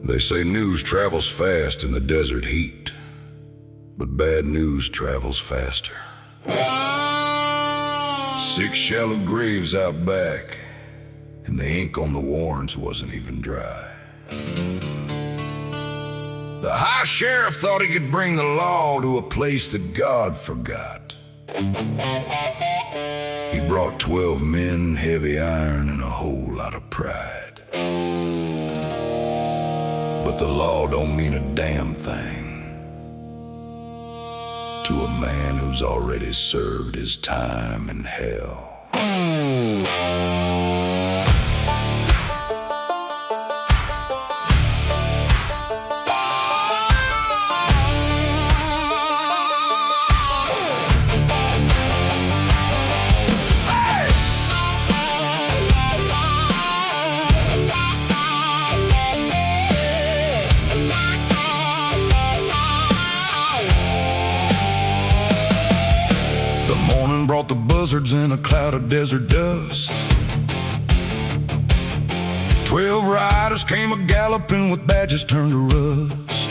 They say news travels fast in the desert heat, but bad news travels faster. 6 shallow graves out back, and the ink on the warrants wasn't even dry. The high sheriff thought he could bring the law to a place that God forgot. He brought 12 men, heavy iron, and a whole lot of pride. But the law don't mean a damn thing to a man who's already served his time in hell. Brought the buzzards in a cloud of desert dust. 12 riders came a-galloping with badges turned to rust.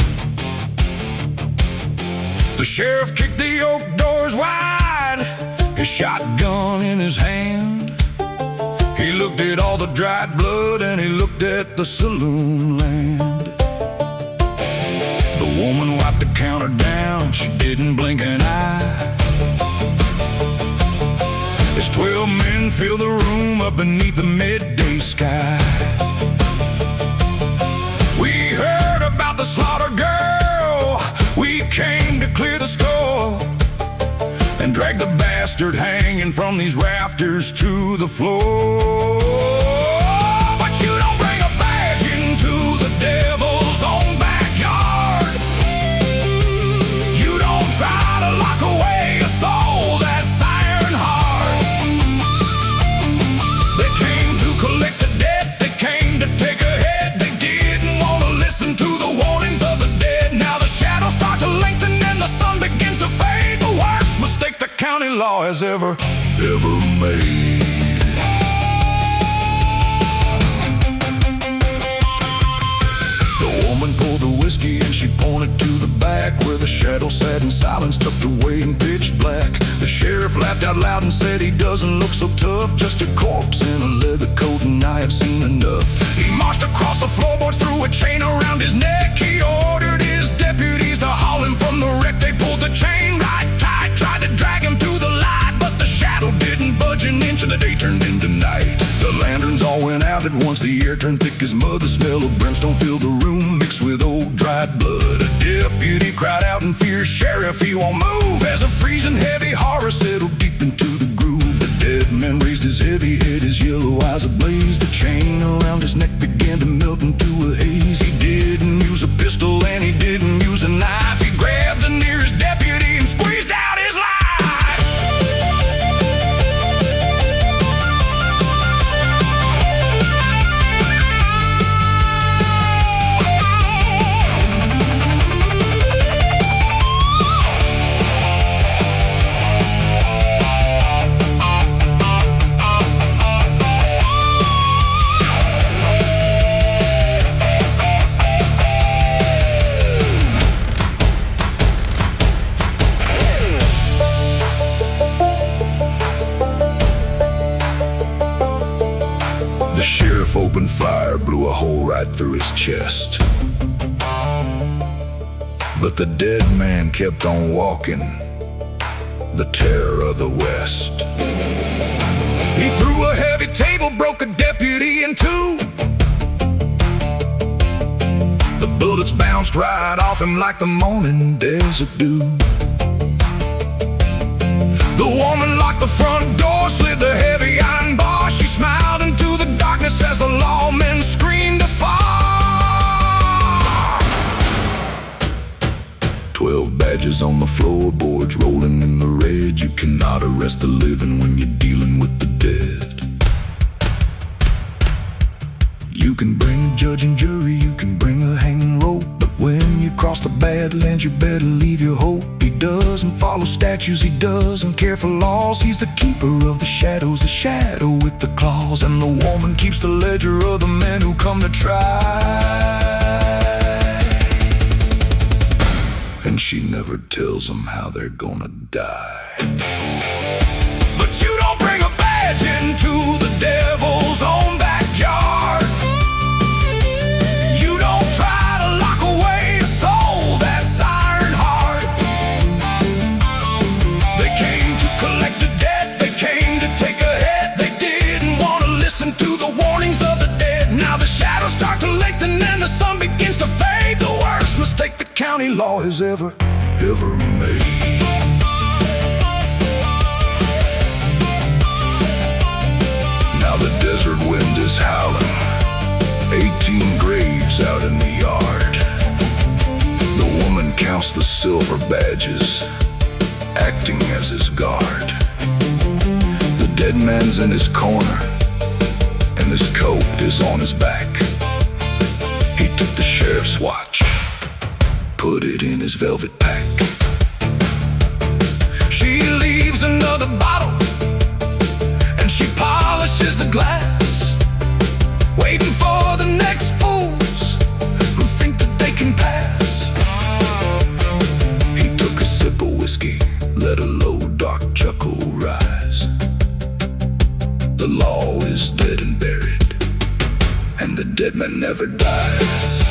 The sheriff kicked the oak doors wide, his shotgun in his hand. He looked at all the dried blood and he looked at the saloon land. The woman wiped the counter down, she didn't blink an eye. As 12 men fill the room up beneath the midday sky. We heard about the slaughter, girl. We came to clear the skull and drag the bastard hanging from these rafters to the floor. But you don't bring a badge into the devil's own backyard. You don't try to lock away a soul that's iron hard. Collect the debt, they came to take a head. They didn't want to listen to the warnings of the dead. Now the shadows start to lengthen and the sun begins to fade. The worst mistake the county law has ever made. The woman poured the whiskey and she pointed to the back where the shadow sat in silence, tucked away in pitch black. The sheriff laughed out loud and said, he doesn't look so tough, just a corpse in a leather coat, and I have seen enough. He marched across the floorboards, threw a chain around his neck. He ordered his deputies to haul him from the wreck. They pulled the chain right tight, tried to drag him to the light, but the shadow didn't budge an inch and the day turned into night. The lanterns all went out at once, the air turned thick as mud. The smell of brimstone filled the room, mixed with old dried blood. A deputy cried out in fear, "Sheriff, he won't move," as a freezing heavy horror settled deep into the groove. The dead man raised his heavy head, his yellow eyes ablaze. The chain around his neck began to melt into a haze. He didn't use a pistol and he didn't use a knife. He grabbed the nearest deputy and squeezed out his life. Open fire blew a hole right through his chest. But the dead man kept on walking, the terror of the West. He threw a heavy table, broke a deputy in two. The bullets bounced right off him like the morning desert dew. The woman locked the front door, slid the heavy iron bar. She smiled into the darkness as the lawmen screamed afar. 12 badges on the floorboards, rolling in the red. You cannot arrest the living when you're dealing with the dead. You can bring a judge and jury, you can bring a hanging rope, but when you cross the badlands, you better leave your hope. He doesn't follow statutes, he doesn't care for laws. He's the keeper of the shadows, the shadow with the claws. And the woman keeps the ledger of the men who come to try. and she never tells them how they're gonna die. But you don't bring a badge into the devil's own backyard. You don't try to lock away a soul that's iron hard. They came to collect a debt, they came to take a head. They didn't want to listen to the warnings of the dead. Now the shadows start to lengthen and the sun begins to fade. The worst mistake the county law has ever made. Now the desert wind is howling, 18 graves out in the yard. The woman counts the silver badges, acting as his guard. The dead man's in his corner, and his coat is on his back. He took the sheriff's watch, put it in his velvet pack. She leaves another bottle, and she polishes the glass, waiting for the next fools who think that they can pass. He took a sip of whiskey, let a low dark chuckle rise. The law is dead and buried, and the dead man never dies.